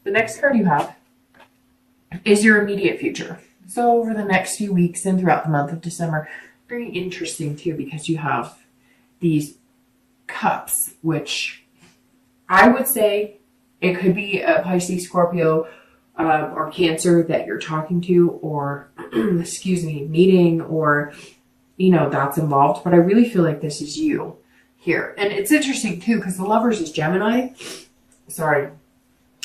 The next card you have is your immediate future. So over the next few weeks and throughout the month of December, very interesting too, because you have these cups, which I would say it could be a Pisces, Scorpio, or Cancer that you're talking to, or excuse me, meeting, or that's involved. But I really feel like this is you here. And it's interesting too, because the Lovers is Gemini. Sorry,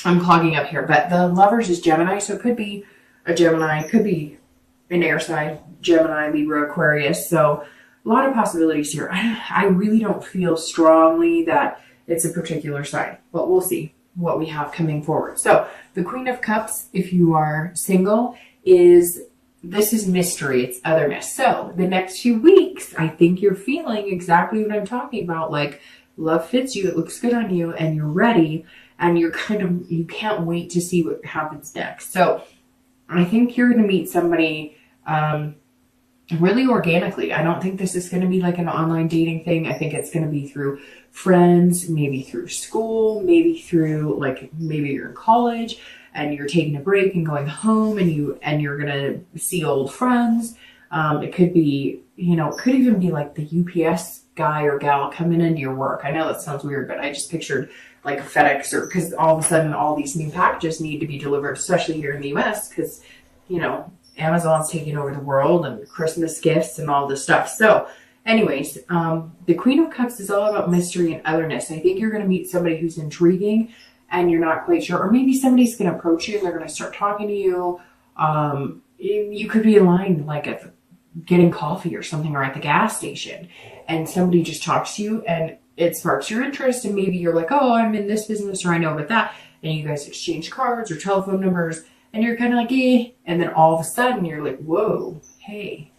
I'm clogging up here, but the Lovers is Gemini, so it could be a Gemini, it could be an air sign, Gemini, Libra, Aquarius. So a lot of possibilities here. I really don't feel strongly that it's a particular sign, but we'll see what we have coming forward. So the Queen of Cups, if you are single, this is mystery, it's otherness. So the next few weeks, I think you're feeling exactly what I'm talking about. Like, love fits you, it looks good on you, and you're ready, and you can't wait to see what happens next. So I think you're going to meet somebody really organically. I don't think this is going to be like an online dating thing. I think it's going to be through friends, maybe through school, maybe through maybe you're in college and you're taking a break and going home and you're going to see old friends. It could be, it could even be like the UPS guy or gal coming into your work. I know that sounds weird, but I just pictured like a FedEx, or because all of a sudden all these new packages need to be delivered, especially here in the US, because, Amazon's taking over the world and Christmas gifts and all this stuff. So anyways, the Queen of Cups is all about mystery and otherness. I think you're going to meet somebody who's intriguing and you're not quite sure, or maybe somebody's going to approach you and they're going to start talking to you. You could be in line like at getting coffee or something, or at the gas station, and somebody just talks to you and it sparks your interest, and maybe you're like, oh, I'm in this business, or I know about that, and you guys exchange cards or telephone numbers, and you're kind of like, eh, and then all of a sudden you're like, whoa, hey,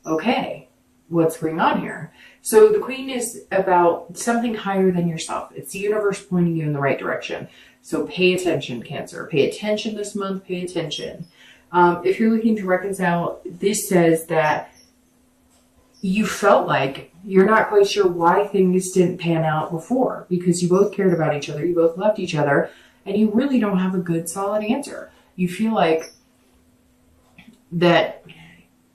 okay, what's going on here? So the Queen is about something higher than yourself. It's the universe pointing you in the right direction. So pay attention, Cancer. Pay attention this month. Pay attention. If you're looking to reconcile, this says that you felt like you're not quite sure why things didn't pan out before, because you both cared about each other, you both loved each other, and you really don't have a good solid answer. You feel like that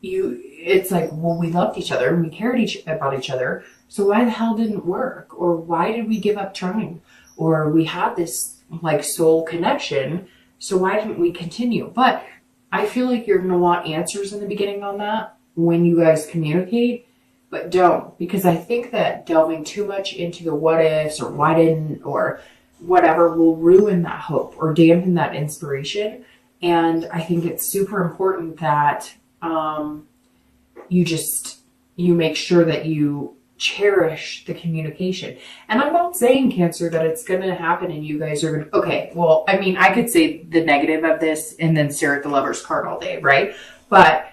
it's like, well, we loved each other and we cared about each other, so why the hell didn't it work? Or why did we give up trying? Or we had this like soul connection, so why didn't we continue? But I feel like you're going to want answers in the beginning on that when you guys communicate, but don't, because I think that delving too much into the what ifs or why didn't or whatever will ruin that hope or dampen that inspiration. And I think it's super important that you make sure that you cherish the communication. And I'm not saying, Cancer, that it's going to happen and you guys are going to, okay, well, I mean, I could say the negative of this and then stare at the Lover's card all day, right? But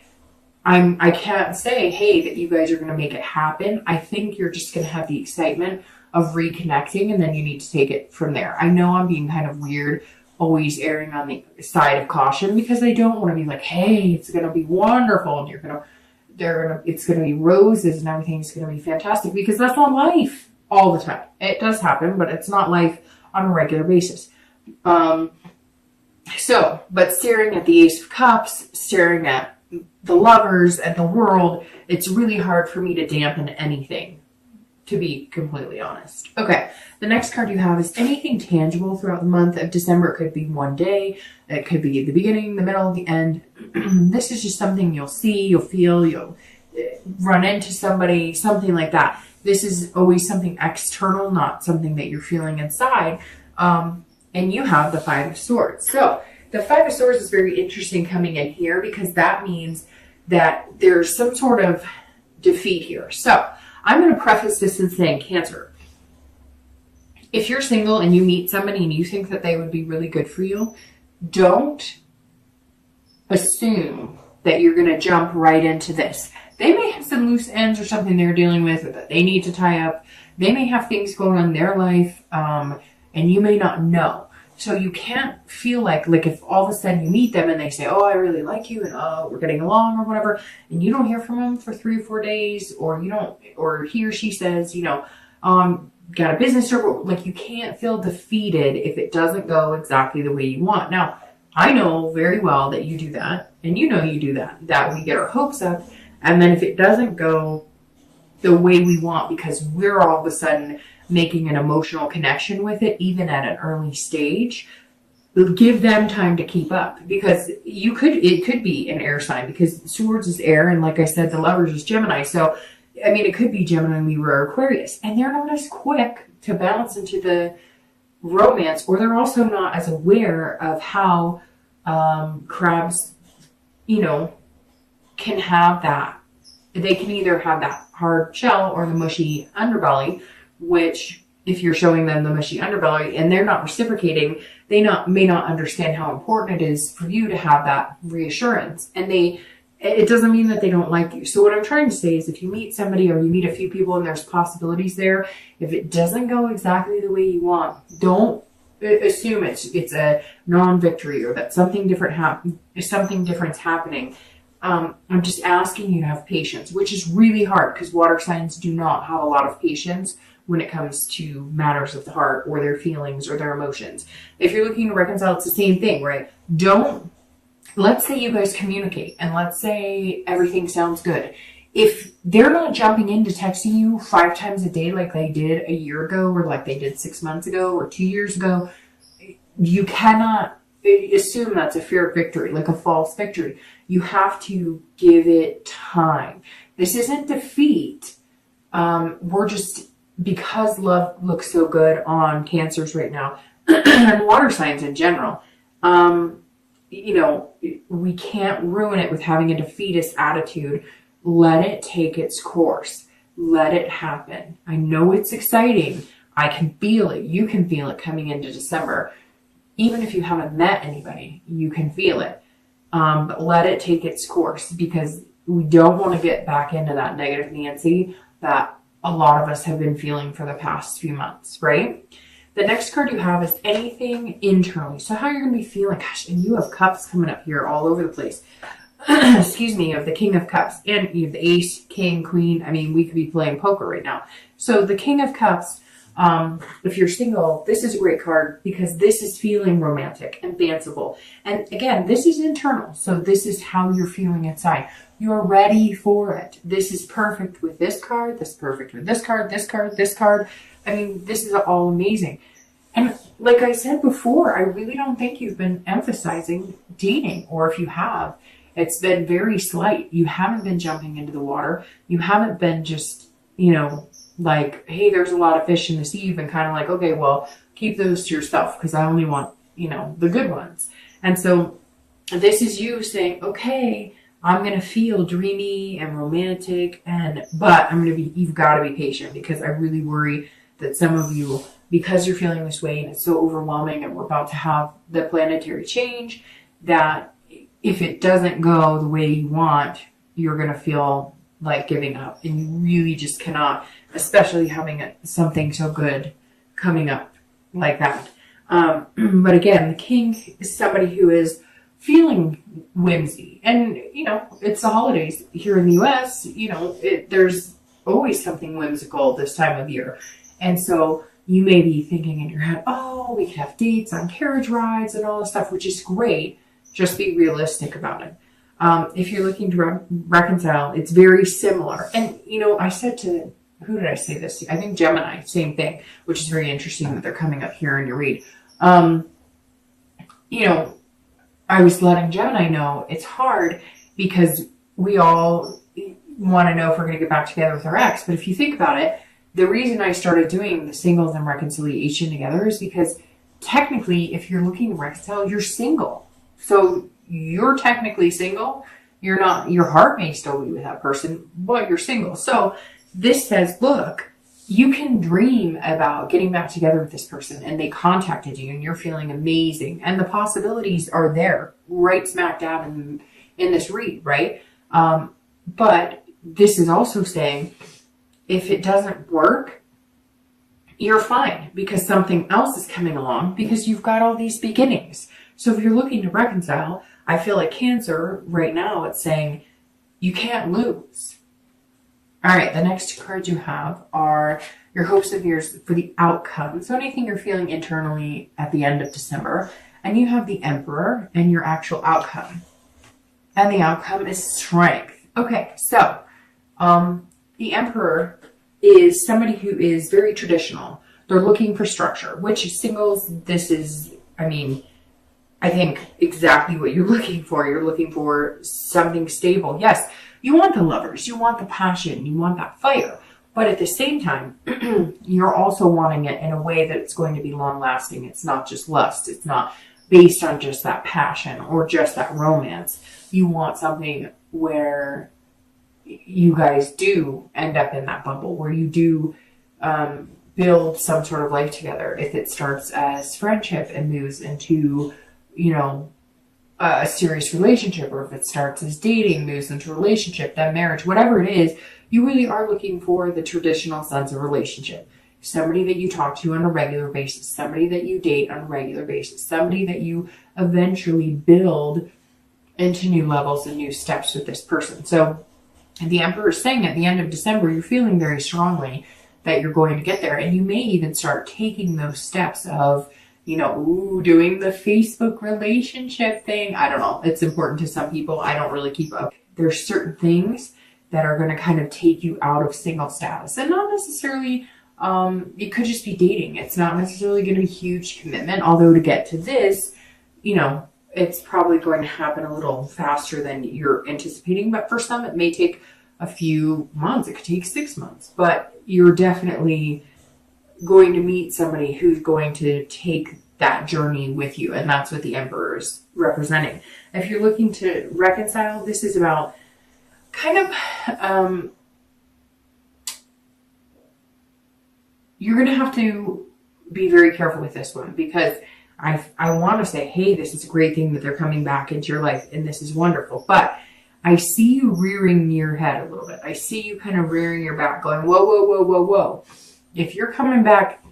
I can't say, hey, that you guys are going to make it happen. I think you're just going to have the excitement of reconnecting, and then you need to take it from there. I know I'm being kind of weird, always erring on the side of caution, because I don't want to be like, hey, it's going to be wonderful and it's going to be roses and everything's going to be fantastic, because that's not life all the time. It does happen, but it's not life on a regular basis. But staring at the Ace of Cups, staring at the Lovers and the world, it's really hard for me to dampen anything, to be completely honest. Okay, the next card you have is anything tangible throughout the month of December. It could be one day, it could be the beginning, the middle, the end. This is just something you'll see, you'll feel, you'll run into somebody, something like that. This is always something external, not something that you're feeling inside. And you have the Five of Swords. So the Five of Swords is very interesting coming in here, because that means that there's some sort of defeat here. So I'm going to preface this in saying, Cancer, if you're single and you meet somebody and you think that they would be really good for you, don't assume that you're going to jump right into this. They may have some loose ends or something they're dealing with or that they need to tie up. They may have things going on in their life, and you may not know. So you can't feel like if all of a sudden you meet them and they say, oh, I really like you, and oh, we're getting along or whatever, and you don't hear from them for 3 or 4 days, or you don't, or he or she says, got a business struggle. Like, you can't feel defeated if it doesn't go exactly the way you want. Now, I know very well that you do that, and you know you do that we get our hopes up, and then if it doesn't go the way we want because we're all of a sudden making an emotional connection with it, even at an early stage, give them time to keep up, because it could be an air sign, because swords is air, and like I said, the lovers is Gemini. So, I mean, it could be Gemini, Libra, or Aquarius, and they're not as quick to bounce into the romance, or they're also not as aware of how crabs, can have that. They can either have that hard shell or the mushy underbelly, which, if you're showing them the mushy underbelly and they're not reciprocating, they may not understand how important it is for you to have that reassurance. And it doesn't mean that they don't like you. So what I'm trying to say is, if you meet somebody or you meet a few people and there's possibilities there, if it doesn't go exactly the way you want, don't assume it's a non-victory or that something different's happening. I'm just asking you to have patience, which is really hard because water signs do not have a lot of patience when it comes to matters of the heart or their feelings or their emotions. If you're looking to reconcile, it's the same thing, right? Let's say you guys communicate and let's say everything sounds good. If they're not jumping into texting you 5 times a day like they did a year ago, or like they did 6 months ago or 2 years ago, you cannot assume that's a fair victory, like a false victory. You have to give it time. This isn't defeat. We're just, because love looks so good on Cancers right now and water signs in general, we can't ruin it with having a defeatist attitude. Let it take its course. Let it happen. I know it's exciting. I can feel it. You can feel it coming into December. Even if you haven't met anybody, you can feel it. But let it take its course, because we don't want to get back into that negative Nancy that a lot of us have been feeling for the past few months, right? The next card you have is anything internally. So how you're going to be feeling, gosh, and you have cups coming up here all over the place. Excuse me, you have the King of Cups, and you have the Ace, King, Queen. I mean, we could be playing poker right now. So the King of Cups, if you're single, this is a great card because this is feeling romantic and fanciful. And again, this is internal. So this is how you're feeling inside. You're ready for it. This is perfect with this card. This is perfect with this card, this card, this card. I mean, this is all amazing. And like I said before, I really don't think you've been emphasizing dating, or if you have, it's been very slight. You haven't been jumping into the water. You haven't been just, like, hey, there's a lot of fish in the sea. You've been kind of like, okay, well, keep those to yourself because I only want, the good ones. And so this is you saying, okay, I'm going to feel dreamy and romantic, but you've got to be patient, because I really worry that some of you, because you're feeling this way and it's so overwhelming and we're about to have the planetary change, that if it doesn't go the way you want, you're going to feel like giving up, and you really just cannot, especially having something so good coming up like that. But again, the King is somebody who is feeling whimsy, and it's the holidays here in the US. There's always something whimsical this time of year, and so you may be thinking in your head, oh, we could have dates on carriage rides and all this stuff, which is great. Just be realistic about it. If you're looking to reconcile, it's very similar. And, I said to, who did I say this to? I think Gemini, same thing, which is very interesting that they're coming up here in your read. I was letting Gemini know it's hard because we all want to know if we're going to get back together with our ex. But if you think about it, the reason I started doing the singles and reconciliation together is because technically, if you're looking to reconcile, you're single. So you're technically single. You're not, your heart may still be with that person, but you're single. So this says, look, you can dream about getting back together with this person, and they contacted you and you're feeling amazing. And the possibilities are there right smack dab in this read, right? But this is also saying, if it doesn't work, you're fine, because something else is coming along, because you've got all these beginnings. So if you're looking to reconcile, I feel like Cancer right now, it's saying you can't lose. All right, the next cards you have are your hopes and fears for the outcome. So anything you're feeling internally at the end of December. And you have the Emperor and your actual outcome. And the outcome is strength. Okay, so the Emperor is somebody who is very traditional. They're looking for structure, which singles, this is, I think exactly what you're looking for. You're looking for something stable. Yes, you want the lovers, you want the passion, you want that fire. But at the same time, you're also wanting it in a way that it's going to be long lasting. It's not just lust. It's not based on just that passion or just that romance. You want something where you guys do end up in that bubble, where you do build some sort of life together. If it starts as friendship and moves into, a serious relationship, or if it starts as dating, moves into relationship, then marriage, whatever it is, you really are looking for the traditional sense of relationship. Somebody that you talk to on a regular basis, somebody that you date on a regular basis, somebody that you eventually build into new levels and new steps with this person. So the Emperor is saying at the end of December, you're feeling very strongly that you're going to get there. And you may even start taking those steps of, doing the Facebook relationship thing. I don't know. It's important to some people. I don't really keep up. There's certain things that are going to kind of take you out of single status, and not necessarily, it could just be dating. It's not necessarily going to be a huge commitment. Although to get to this, it's probably going to happen a little faster than you're anticipating. But for some, it may take a few months. It could take 6 months, but you're definitely going to meet somebody who's going to take that journey with you. And that's what the Emperor is representing. If you're looking to reconcile, this is about kind of, you're going to have to be very careful with this one, because I want to say, hey, this is a great thing that they're coming back into your life and this is wonderful. But I see you rearing your head a little bit. I see you kind of rearing your back going, whoa, whoa, whoa, whoa, whoa. If you're coming back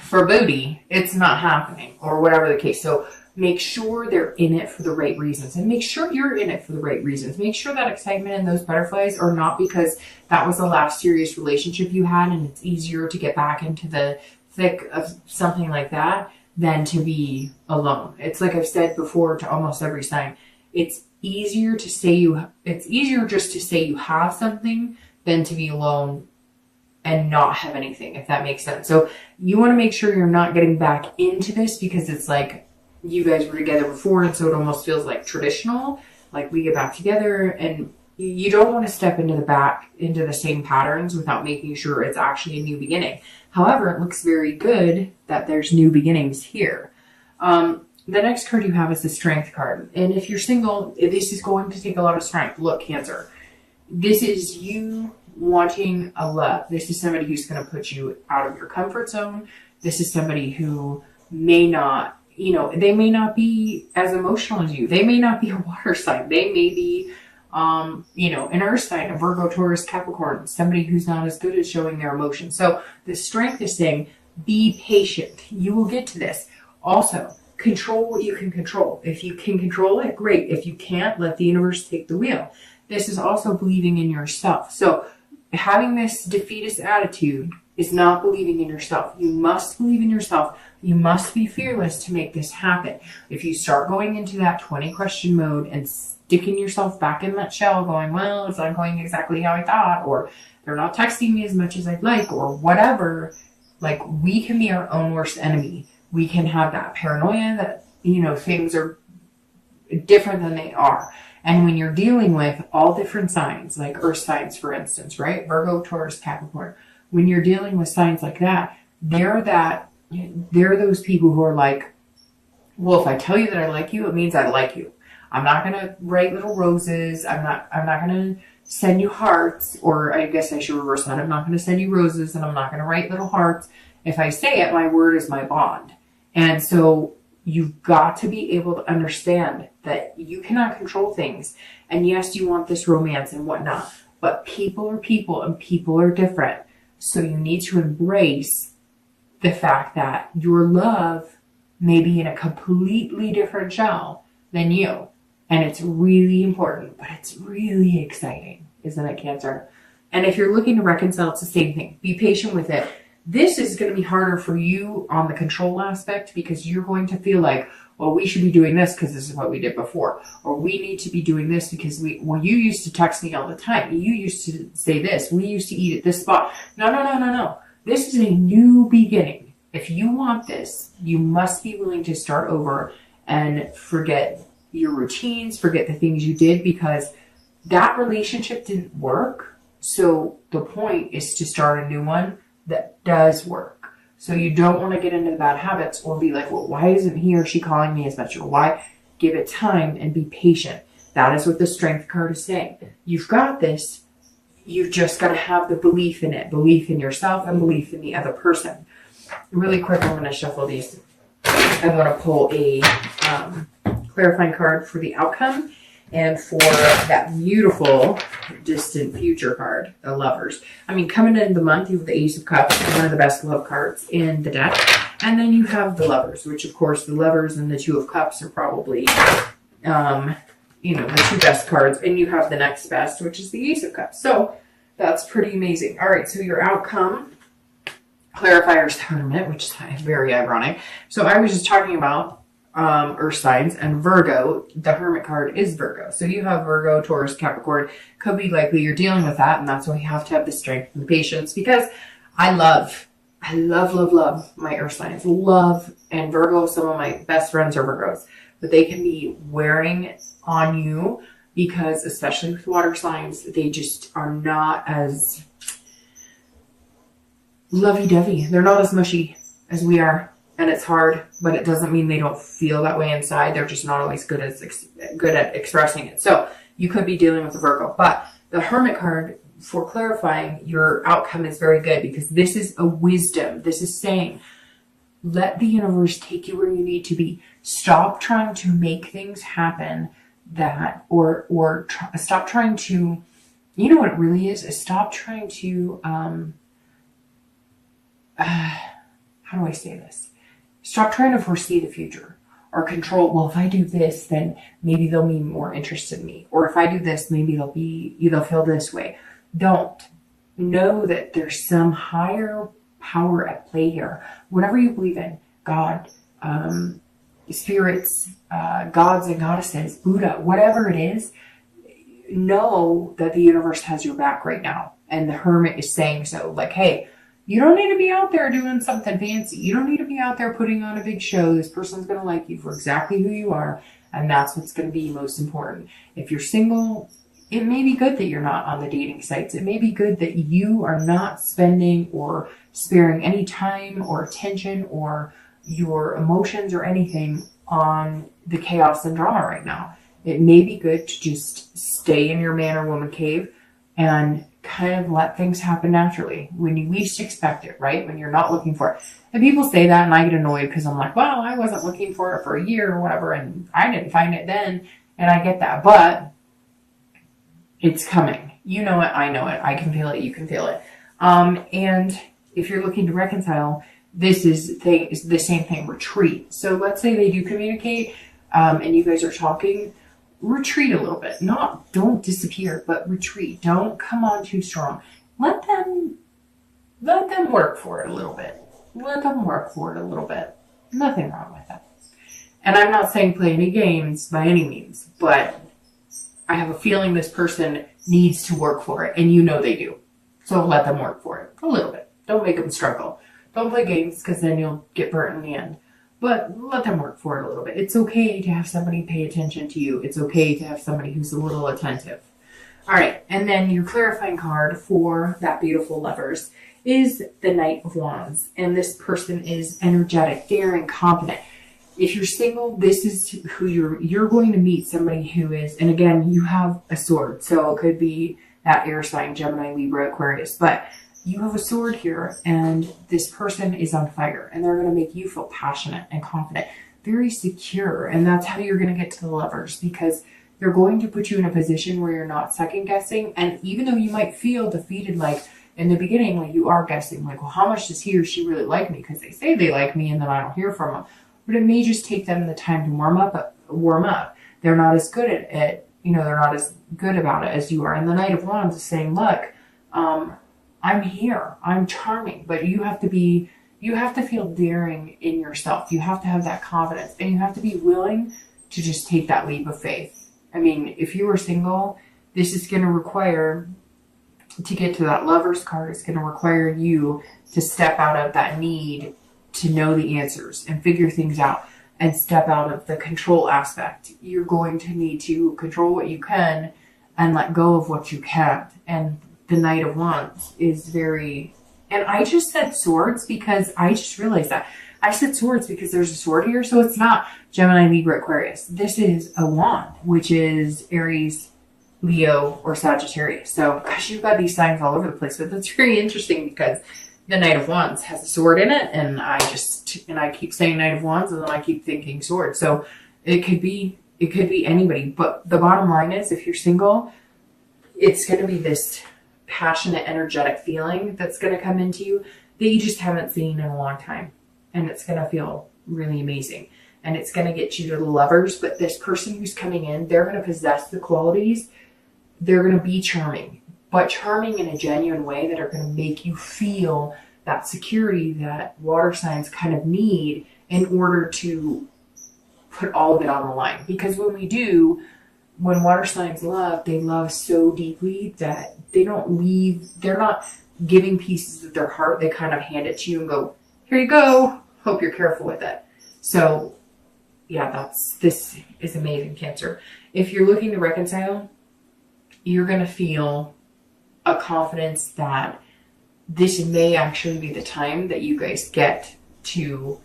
for booty, it's not happening, or whatever the case. So make sure they're in it for the right reasons, and make sure you're in it for the right reasons. Make sure that excitement and those butterflies are not because that was the last serious relationship you had and it's easier to get back into the thick of something like that than to be alone. It's like I've said before to almost every sign. It's easier just to say you have something than to be alone and not have anything, if that makes sense. So you want to make sure you're not getting back into this because it's like you guys were together before, and so it almost feels like traditional, like we get back together, and you don't want to step into the same patterns without making sure it's actually a new beginning. However, it looks very good that there's new beginnings here. The next card you have is the Strength card. And if you're single, this is going to take a lot of strength. Look, Cancer, this is you wanting a love. This is somebody who's going to put you out of your comfort zone. This is somebody who may not, they may not be as emotional as you. They may not be a water sign. They may be, an earth sign, a Virgo, Taurus, Capricorn, somebody who's not as good at showing their emotions. So the Strength is saying, be patient. You will get to this. Also, control what you can control. If you can control it, great. If you can't, let the universe take the wheel. This is also believing in yourself. So having this defeatist attitude is not believing in yourself. You must believe in yourself. You must be fearless to make this happen. If you start going into that 20 question mode and sticking yourself back in that shell going, well, it's not going exactly how I thought, or they're not texting me as much as I'd like, or whatever, like we can be our own worst enemy. We can have that paranoia that, things are different than they are. And when you're dealing with all different signs, like earth signs, for instance, right? Virgo, Taurus, Capricorn. When you're dealing with signs like that, they're those people who are like, well, if I tell you that I like you, it means I like you. I'm not going to write little roses. I'm not going to send you hearts, or I guess I should reverse that. I'm not going to send you roses, and I'm not going to write little hearts. If I say it, my word is my bond. And so you've got to be able to understand that you cannot control things. And yes, you want this romance and whatnot, but people are people and people are different. So you need to embrace the fact that your love may be in a completely different shell than you. And it's really important, but it's really exciting, isn't it, Cancer? And if you're looking to reconcile, it's the same thing. Be patient with it. This is going to be harder for you on the control aspect because you're going to feel like, well, we should be doing this because this is what we did before. Or we need to be doing this because you used to text me all the time. You used to say this. We used to eat at this spot. No. This is a new beginning. If you want this, you must be willing to start over and forget your routines, forget the things you did, because that relationship didn't work. So the point is to start a new one that does work. So you don't want to get into the bad habits or be like, well, why isn't he or she calling me as much? Or why? Give it time and be patient. That is what the strength card is saying. You've got this. You've just got to have the belief in it, belief in yourself and belief in the other person. Really quick, I'm going to shuffle these. I want to pull a clarifying card for the outcome and for that beautiful distant future card, the Lovers. I mean, coming into the month, you have the Ace of Cups, one of the best love cards in the deck. And then you have the Lovers, which of course the Lovers and the Two of Cups are probably, the two best cards. And you have the next best, which is the Ace of Cups. So that's pretty amazing. All right, so your outcome, Clarifier's Tournament, which is very ironic. So I was just talking about earth signs, and Virgo, the Hermit card is Virgo. So you have Virgo, Taurus, Capricorn. Could be likely you're dealing with that, and that's why you have to have the strength and the patience, because I love my earth signs. And Virgo, some of my best friends are Virgos, but they can be wearing on you because, especially with water signs, they just are not as lovey-dovey. They're not as mushy as we are. And it's hard, but it doesn't mean they don't feel that way inside. They're just not always good at expressing it. So you could be dealing with a Virgo. But the Hermit card, for clarifying, your outcome is very good because this is a wisdom. This is saying, let the universe take you where you need to be. Stop trying to make things happen stop trying to, you know what it really is stop trying to, how do I say this? Stop trying to foresee the future or control. Well, if I do this, then maybe they'll be more interested in me. Or if I do this, maybe they'll feel this way. Don't. Know that there's some higher power at play here. Whatever you believe in, God, spirits, gods and goddesses, Buddha, whatever it is, know that the universe has your back right now. And the Hermit is saying so. Like, hey, you don't need to be out there doing something fancy. You don't need to be out there putting on a big show. This person's going to like you for exactly who you are. And that's what's going to be most important. If you're single, it may be good that you're not on the dating sites. It may be good that you are not spending or sparing any time or attention or your emotions or anything on the chaos and drama right now. It may be good to just stay in your man or woman cave and kind of let things happen naturally when you least expect it, right? When you're not looking for it. And people say that and I get annoyed because I'm like, well, I wasn't looking for it for a year or whatever and I didn't find it then. And I get that, but it's coming. You know it, I know it. I can feel it, you can feel it. And if you're looking to reconcile, this is the same thing, retreat. So let's say they do communicate and you guys are talking, retreat a little bit. Don't disappear, but retreat. Don't come on too strong. Let them work for it a little bit. Nothing wrong with that. And I'm not saying play any games by any means, but I have a feeling this person needs to work for it, and you know they do. So let them work for it a little bit. Don't make them struggle. Don't play games because then you'll get burnt in the end. But let them work for it a little bit. It's okay to have somebody pay attention to you. It's okay to have somebody who's a little attentive. All right. And then your clarifying card for that beautiful Lovers is the Knight of Wands. And this person is energetic, daring, confident. If you're single, this is who you're going to meet somebody who is, and again, you have a sword. So it could be that air sign, Gemini, Libra, Aquarius. But you have a sword here, and this person is on fire, and they're going to make you feel passionate and confident, very secure. And that's how you're going to get to the Lovers, because they're going to put you in a position where you're not second guessing. And even though you might feel defeated, like in the beginning, like you are guessing, like, well, how much does he or she really like me? Because they say they like me, and then I don't hear from them. But it may just take them the time to warm up. They're not as good at it. They're not as good about it as you are. And the Knight of Wands is saying, look, I'm here, I'm charming, but you have to feel daring in yourself. You have to have that confidence, and you have to be willing to just take that leap of faith. I mean, if you were single, this is going to require, to get to that lover's card, it's going to require you to step out of that need to know the answers and figure things out and step out of the control aspect. You're going to need to control what you can and let go of what you can't. And the Knight of Wands is very, and I just said swords because I just realized that. I said swords because there's a sword here, so it's not Gemini, Libra, Aquarius. This is a wand, which is Aries, Leo, or Sagittarius. So, gosh, you've got these signs all over the place, but that's very interesting because the Knight of Wands has a sword in it, and I keep saying Knight of Wands, and then I keep thinking sword. So it could be anybody. But the bottom line is, if you're single, it's going to be this passionate, energetic feeling that's going to come into you that you just haven't seen in a long time. And it's going to feel really amazing. And it's going to get you to the lovers. But this person who's coming in, they're going to possess the qualities. They're going to be charming, but charming in a genuine way that are going to make you feel that security that water signs kind of need in order to put all of it on the line. Because when water signs love, they love so deeply that they're not giving pieces of their heart. They kind of hand it to you and go, here you go. Hope you're careful with it. So yeah, this is amazing, Cancer. If you're looking to reconcile, you're going to feel a confidence that this may actually be the time that you guys get to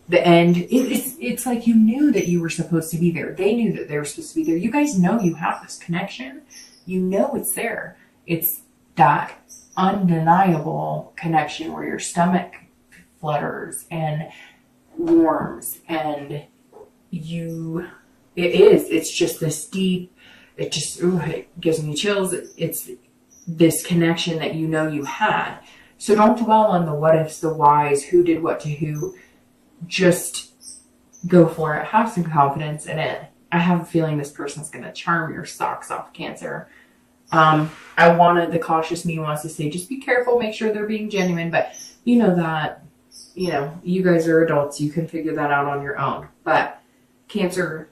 the end. It's like you knew that you were supposed to be there. They knew that they were supposed to be there. You guys know you have this connection. You know it's there. It's that undeniable connection where your stomach flutters and warms, and it's just this deep, it gives me chills. It's this connection that you know you had. So don't dwell on the what ifs, the whys, who did what to who. Just go for it. Have some confidence in it. I have a feeling this person's going to charm your socks off, Cancer. The cautious me wants to say, just be careful, make sure they're being genuine, but you know that, you guys are adults. You can figure that out on your own. But Cancer,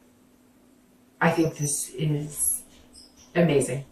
I think this is amazing.